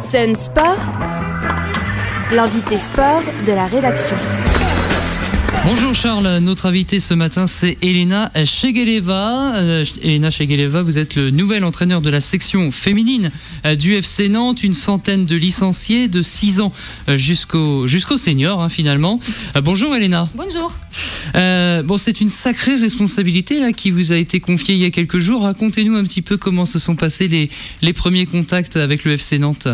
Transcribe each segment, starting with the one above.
Sun Sport, l'invité sport de la rédaction. Bonjour Charles, notre invitée ce matin c'est Elena Chegeleva. Elena Chegeleva, vous êtes le nouvel entraîneur de la section féminine du FC Nantes, une centaine de licenciés de 6 ans jusqu'au senior finalement. Bonjour Elena. Bonjour. C'est une sacrée responsabilité là qui vous a été confiée il y a quelques jours. Racontez-nous un petit peu comment se sont passés les premiers contacts avec le FC Nantes.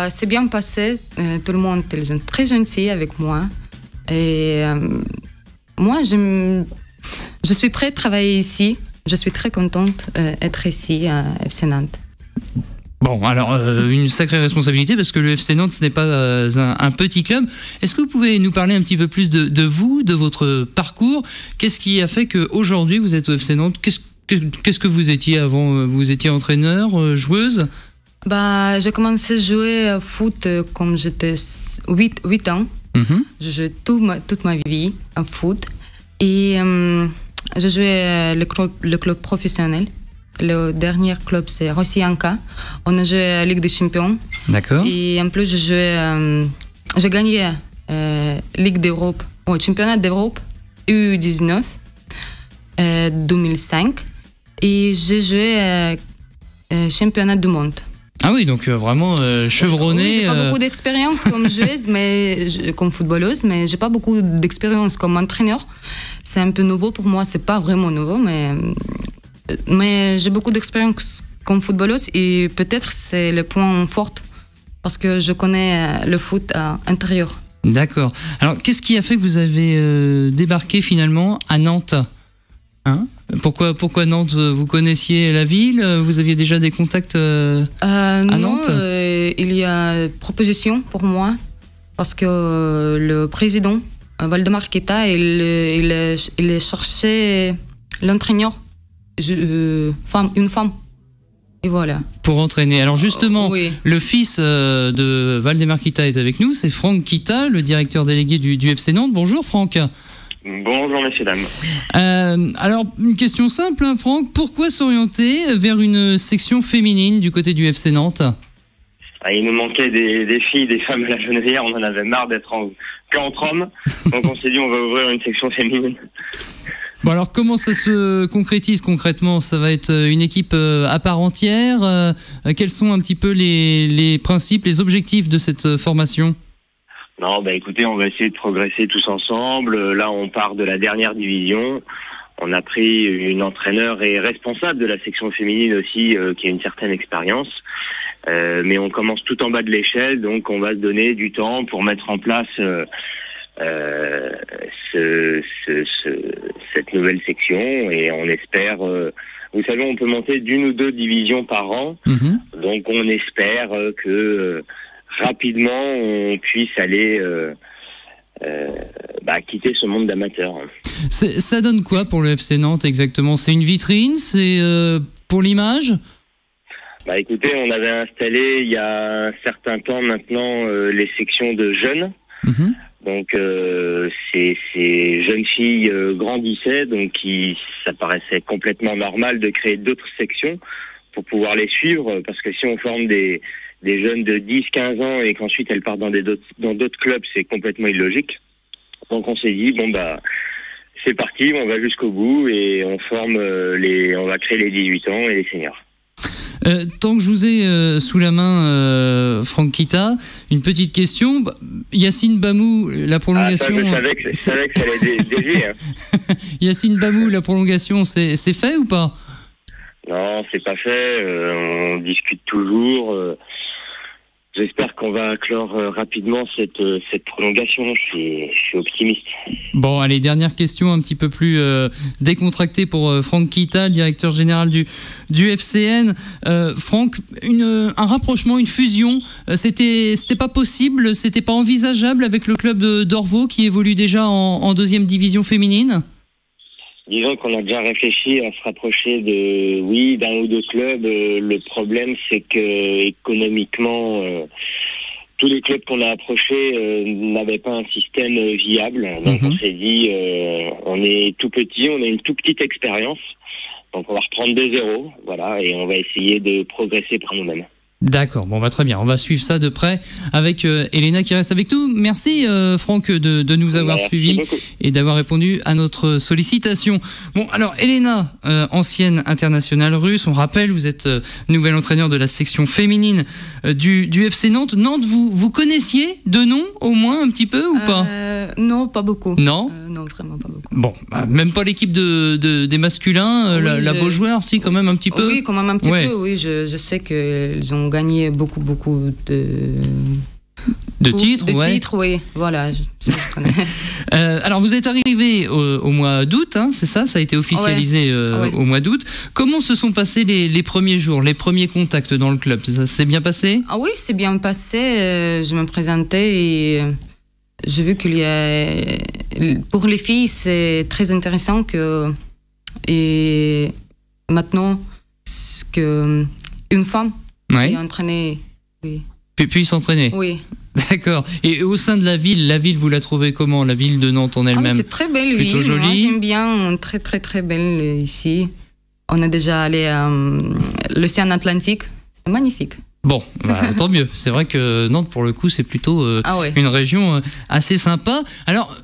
C'est bien passé, tout le monde est très gentil avec moi. Et moi, je suis prête à travailler ici. Je suis très contente d'être ici à FC Nantes. Bon, alors, une sacrée responsabilité parce que le FC Nantes, ce n'est pas un petit club. Est-ce que vous pouvez nous parler un petit peu plus de vous, de votre parcours ? Qu'est-ce qui a fait qu'aujourd'hui, vous êtes au FC Nantes ? Qu'est-ce que vous étiez avant ? Vous étiez entraîneur, joueuse ? J'ai commencé à jouer au foot quand j'étais 8 ans. Je jouais toute ma vie en foot et je jouais le club professionnel. Le dernier club c'est Rossianka. On a joué à la Ligue des Champions. D'accord. Et en plus j'ai gagné Ligue d'Europe, championnat d'Europe U19 2005 et j'ai joué championnat du monde. Ah oui, donc vraiment chevronné. Oui, j'ai pas beaucoup d'expérience comme joueuse, comme footballeuse, mais j'ai pas beaucoup d'expérience comme entraîneur. C'est un peu nouveau pour moi, c'est pas vraiment nouveau, mais j'ai beaucoup d'expérience comme footballeuse et peut-être c'est le point fort parce que je connais le foot à l'intérieur. D'accord. Alors, qu'est-ce qui a fait que vous avez débarqué finalement à Nantes ? Pourquoi Nantes ? Vous connaissiez la ville ? Vous aviez déjà des contacts à Nantes ? Non, il y a une proposition pour moi parce que le président Valdemar Kita il cherchait l'entraîneur, une femme. Et voilà. Pour entraîner. Alors justement, oui. Le fils de Valdemar Kita est avec nous, c'est Franck Kita, le directeur délégué du FC Nantes. Bonjour Franck. Bonjour messieurs, dames. Alors, une question simple, Franck. Pourquoi s'orienter vers une section féminine du côté du FC Nantes ? Il nous manquait des filles, des femmes à la Gennevilliers. On en avait marre d'être qu'entre hommes. Donc on s'est dit on va ouvrir une section féminine. Bon alors, comment ça se concrétise concrètement ? Ça va être une équipe à part entière ? Quels sont un petit peu les principes, les objectifs de cette formation ? Non, écoutez, on va essayer de progresser tous ensemble. Là, on part de la dernière division. On a pris une entraîneur et responsable de la section féminine aussi, qui a une certaine expérience. Mais on commence tout en bas de l'échelle, donc on va se donner du temps pour mettre en place cette nouvelle section. Et on espère... vous savez, on peut monter d'une ou deux divisions par an. Donc on espère que... rapidement, on puisse aller quitter ce monde d'amateurs. Ça donne quoi pour le FC Nantes exactement ? C'est une vitrine ? C'est pour l'image ? Écoutez, on avait installé il y a un certain temps maintenant les sections de jeunes. Donc ces jeunes filles grandissaient, donc ça paraissait complètement normal de créer d'autres sections pour pouvoir les suivre, parce que si on forme des jeunes de 10-15 ans et qu'ensuite elles partent dans d'autres clubs, c'est complètement illogique. Donc on s'est dit, c'est parti, on va jusqu'au bout et on va créer les 18 ans et les seniors. Tant que je vous ai sous la main, Franck Kita, une petite question. Yacine Bamou, la prolongation... je savais que ça allait dévier. Yacine Bamou, la prolongation, c'est fait ou pas ? Non, c'est pas fait. On discute toujours. J'espère qu'on va clore rapidement cette prolongation. Je suis optimiste. Bon, allez, dernière question un petit peu plus décontractée pour Franck Kita, le directeur général du FCN. Franck, un rapprochement, une fusion, c'était pas possible, c'était pas envisageable avec le club d'Orvaux qui évolue déjà en deuxième division féminine ? Disons qu'on a déjà réfléchi à se rapprocher d'un ou deux clubs. Le problème, c'est que économiquement, tous les clubs qu'on a approchés n'avaient pas un système viable. Donc on s'est dit, on est tout petit, on a une toute petite expérience. Donc on va reprendre de zéro, voilà, et on va essayer de progresser par nous-mêmes. D'accord, bon très bien, on va suivre ça de près avec Elena qui reste avec nous. Merci Franck de nous avoir suivis et d'avoir répondu à notre sollicitation. Bon alors Elena, ancienne internationale russe, on rappelle, vous êtes nouvelle entraîneur de la section féminine du FC Nantes. Nantes, vous connaissiez de nom au moins un petit peu ou pas? Non, pas beaucoup. Non non, vraiment pas beaucoup. Bon, même pas l'équipe des masculins, oui, la Beaujoire, si quand même un petit peu. Oui, quand même un petit peu, oui, je sais qu'ils ont gagné beaucoup de titres, oui, voilà. Alors vous êtes arrivé au mois d'août, hein, c'est ça a été officialisé au mois d'août. Comment se sont passés les premiers jours, les premiers contacts dans le club? Ça s'est bien passé? Ah oui, c'est bien passé. Je me présentais et j'ai vu qu'il y a... Pour les filles, c'est très intéressant que... Et maintenant, une femme est entraînée... Oui. Puis s'entraîner. Oui. D'accord. Et au sein de la ville, vous la trouvez comment, la ville de Nantes en elle-même? C'est très belle ville. Plutôt jolie. Moi, j'aime bien, très très très belle ici. On a déjà allé à l'océan Atlantique. C'est magnifique. Bon, tant mieux. C'est vrai que Nantes, pour le coup, c'est plutôt une région assez sympa. Alors,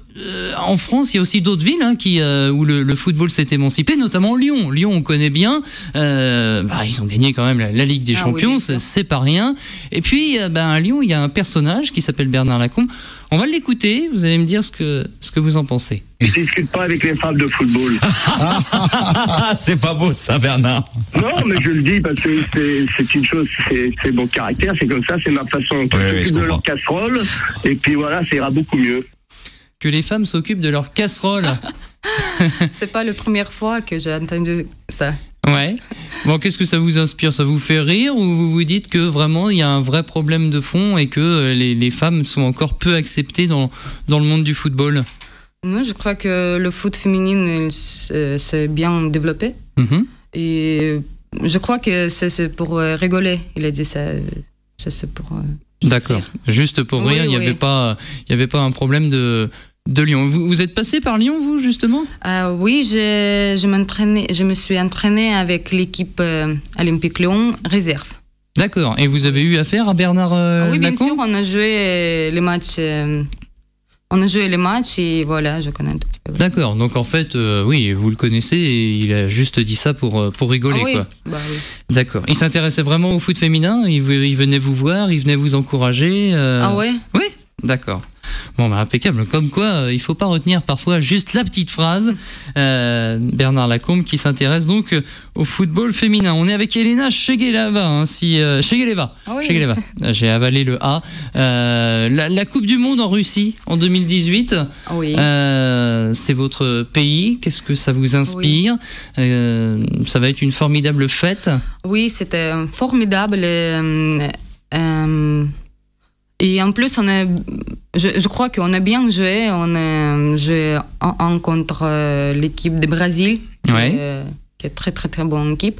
en France, il y a aussi d'autres villes où le football s'est émancipé, notamment Lyon. Lyon, on connaît bien. Ils ont gagné quand même la Ligue des Champions, oui, c'est pas rien. Et puis, à Lyon, il y a un personnage qui s'appelle Bernard Lacombe. On va l'écouter. Vous allez me dire ce que vous en pensez. Je discute pas avec les fans de football. C'est pas beau ça, Bernard. Non, mais je le dis parce que c'est une chose, c'est mon caractère, c'est comme ça, c'est ma façon. Je s'occupe de leur casserole, et puis voilà, ça ira beaucoup mieux. Que les femmes s'occupent de leur casserole. C'est pas la première fois que j'ai entendu ça. Ouais. Bon, qu'est-ce que ça vous inspire? Ça vous fait rire ou vous vous dites que vraiment il y a un vrai problème de fond et que les femmes sont encore peu acceptées dans le monde du football? Non, je crois que le foot féminin s'est bien développé. Et je crois que c'est pour rigoler. Il a dit ça. C'est pour. D'accord. Rire. Juste pour rire. Il n'y avait pas un problème de Lyon. Vous êtes passé par Lyon, vous, justement? Oui, je me suis entraînée avec l'équipe Olympique Lyon réserve. D'accord. Et vous avez eu affaire à Bernard Lacombe? Oui, bien sûr. On a joué les matchs. Et voilà, je connais un tout petit peu. D'accord. Donc en fait, oui, vous le connaissez et il a juste dit ça pour rigoler, oui. quoi. Oui. D'accord. Il s'intéressait vraiment au foot féminin? Il venait vous voir? Il venait vous encourager? Ah ouais? Oui. D'accord. Bon, impeccable. Comme quoi, il ne faut pas retenir parfois juste la petite phrase. Bernard Lacombe qui s'intéresse donc au football féminin. On est avec Elena Chegeleva. Chegeleva. Ah oui. Chegeleva. J'ai avalé le A. La Coupe du Monde en Russie en 2018. Oui. C'est votre pays. Qu'est-ce que ça vous inspire? Ça va être une formidable fête. Oui, c'était formidable. Et en plus, je crois qu'on a bien joué. On a joué contre l'équipe du Brésil, qui est très très très bonne équipe.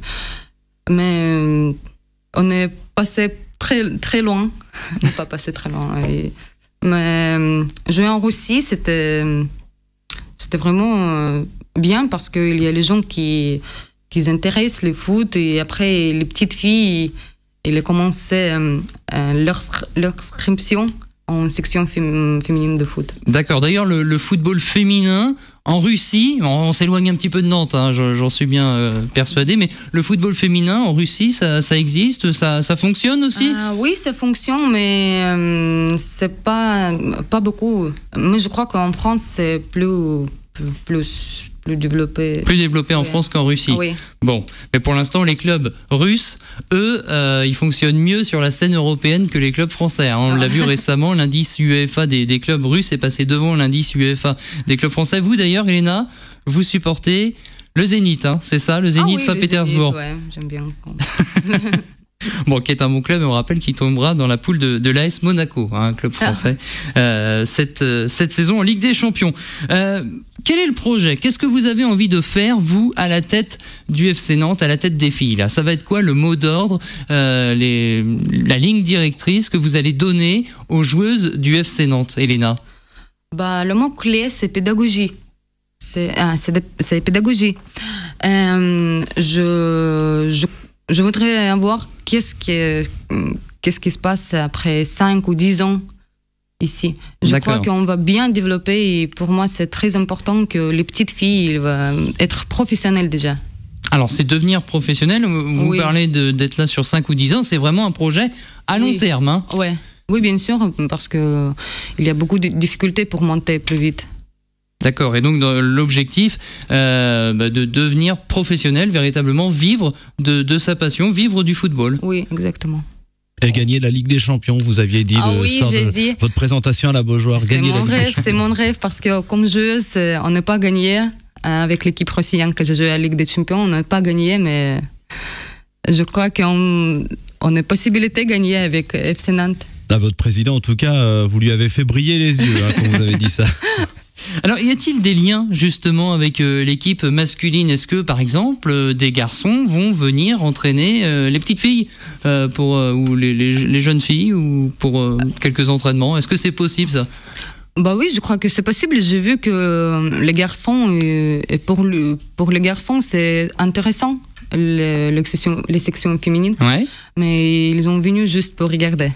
Mais on est passé très très loin. On n'est pas passé très loin. Mais jouer en Russie, c'était vraiment bien parce qu'il y a les gens qui intéressent le foot et après les petites filles. Il a commencé leur inscription en section féminine de foot. D'accord. D'ailleurs, le football féminin en Russie, on s'éloigne un petit peu de Nantes, hein, j'en suis bien persuadé, mais le football féminin en Russie, ça existe, ça fonctionne aussi? Oui, ça fonctionne, mais c'est pas beaucoup. Mais je crois qu'en France, c'est plus développé. Plus développé en France qu'en Russie. Oui. Bon, mais pour l'instant, les clubs russes, eux, ils fonctionnent mieux sur la scène européenne que les clubs français. Hein. On l'a vu récemment, l'indice UEFA des clubs russes est passé devant l'indice UEFA des clubs français. Vous d'ailleurs, Elena, vous supportez le Zénith, hein, c'est ça, le Zénith Saint-Pétersbourg. Oui, j'aime bien. Bon, qui est un bon club, et on rappelle qu'il tombera dans la poule de l'AS Monaco, hein, un club français, cette saison en Ligue des Champions. Quel est le projet? Qu'est-ce que vous avez envie de faire, vous, à la tête du FC Nantes, à la tête des filles là? Ça va être quoi le mot d'ordre, la ligne directrice que vous allez donner aux joueuses du FC Nantes, Elena? Le mot clé, c'est pédagogie. C'est pédagogie. je voudrais voir qu'est-ce qui se passe après 5 ou 10 ans ici. Je crois qu'on va bien développer et pour moi c'est très important que les petites filles vont être professionnelles déjà. Alors c'est devenir professionnel, vous parlez d'être là sur 5 ou 10 ans, c'est vraiment un projet à long terme. Hein. Oui, bien sûr, parce qu'il y a beaucoup de difficultés pour monter plus vite. D'accord, et donc l'objectif de devenir professionnel, véritablement vivre de sa passion, vivre du football. Oui, exactement. Et gagner la Ligue des Champions, vous aviez dit soir de votre présentation à la Beaujoire. C'est mon rêve, parce que comme joueuse, on n'a pas gagné avec l'équipe russienne que j'ai joué à la Ligue des Champions, on n'a pas gagné, mais je crois qu'on a possibilité de gagner avec FC Nantes. À votre président, en tout cas, vous lui avez fait briller les yeux quand vous avez dit ça. Alors, y a-t-il des liens justement avec l'équipe masculine? Est-ce que, par exemple, des garçons vont venir entraîner les petites filles ou les jeunes filles ou pour quelques entraînements? Est-ce que c'est possible ça? Bah oui, je crois que c'est possible. J'ai vu que les garçons, et pour les garçons, c'est intéressant les sections féminines. Ouais. Mais ils ont venu juste pour regarder.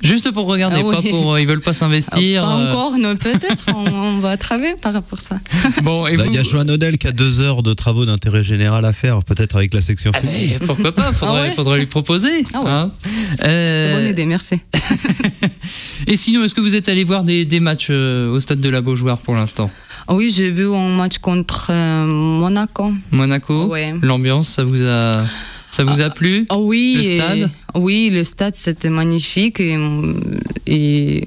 Juste pour regarder, pas pour ils veulent pas s'investir. Pas encore, non, peut-être on va travailler par rapport à ça. Bon, il y a Joanne Odell qui a 2 heures de travaux d'intérêt général à faire, peut-être avec la section féminine. Pourquoi pas, faudrait lui proposer. Hein. C'est une bonne idée, merci. Et sinon, est-ce que vous êtes allé voir des matchs au stade de la Beaujoire pour l'instant? Oui, j'ai vu un match contre Monaco. Monaco. L'ambiance, ça vous a plu? Oui, le stade? Oui, le stade c'était magnifique et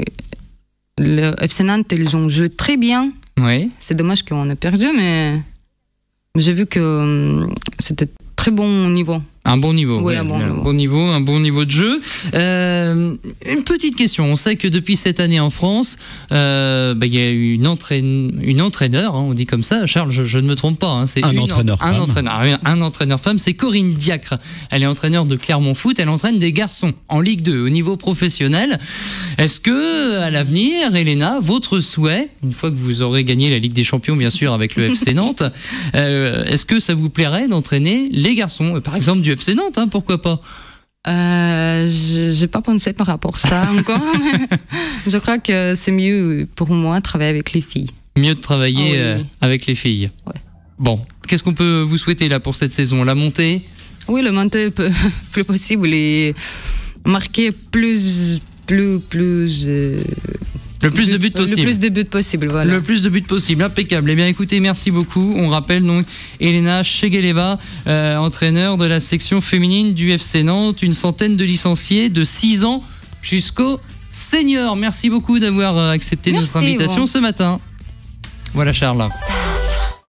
le FC Nantes ils ont joué très bien. Oui. C'est dommage qu'on a perdu, mais j'ai vu que c'était très bon niveau. Un bon niveau, oui, un bon niveau de jeu. Une petite question. On sait que depuis cette année en France, y a une entraîneur, on dit comme ça. Charles, je ne me trompe pas. Hein, c'est un entraîneur femme. C'est Corinne Diacre. Elle est entraîneur de Clermont Foot. Elle entraîne des garçons en Ligue 2 au niveau professionnel. Est-ce que à l'avenir, Elena, votre souhait, une fois que vous aurez gagné la Ligue des Champions, bien sûr, avec le FC Nantes, est-ce que ça vous plairait d'entraîner les garçons, par exemple du FC Nantes, pourquoi pas? J'ai pas pensé par rapport à ça encore. Mais je crois que c'est mieux pour moi de travailler avec les filles. Mieux de travailler avec les filles. Ouais. Bon, qu'est-ce qu'on peut vous souhaiter là pour cette saison? La montée? Oui, la montée plus possible et marquer le plus de buts possible. Le plus de buts possible, voilà. Le plus de buts possible, impeccable. Eh bien, écoutez, merci beaucoup. On rappelle donc Elena Chegeleva, entraîneur de la section féminine du FC Nantes, une centaine de licenciés de 6 ans jusqu'au senior. Merci beaucoup d'avoir accepté notre invitation ce matin. Voilà, Charles.